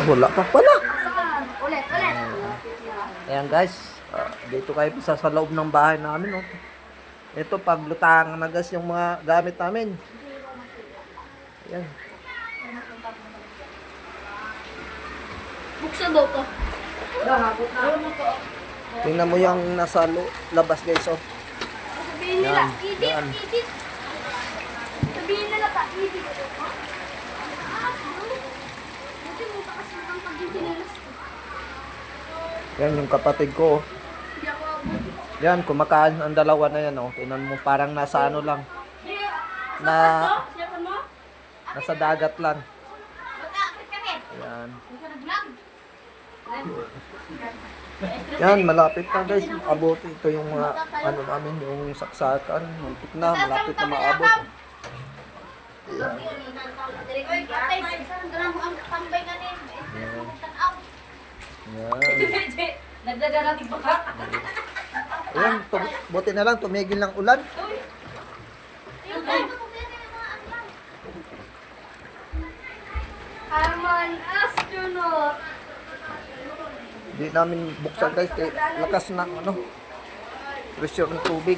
Wala pa pala. Ulit. Ayan guys, dito kayo sa loob ng bahay namin. Oh. Ito, paglutang na guys yung mga gamit namin. Ayan. Buksan daw to. Tingnan mo yung nasa labas guys. Oh. Sabihin nila, Yan, yan. edit. Sabihin nila pa, edit. Buti mo pa kasi ang pag-intinilas ko. Yan yung kapatid ko. Oh. Hindi ako abot. Yan, kumakain ang dalawa na yan. Oh. Tingnan mo, parang nasa ano lang. Siyapan mo? Nasa dagat lang. Bata, akit kami. Yan. Huwag ka nag-vlog. Yan, malapit na guys. Abot ito yung mga ano namin, yung saksakan. Muntik na, malapit na maabot. Oy, patay. Saan ka mo ang tambay ka ni? Yan. Nagdadarati pa ka? Ayan, buti na lang, tumigil ng ulan. Arman astronaut. Hindi namin buksan guys, kay lakas ng ano, pressure ng tubig.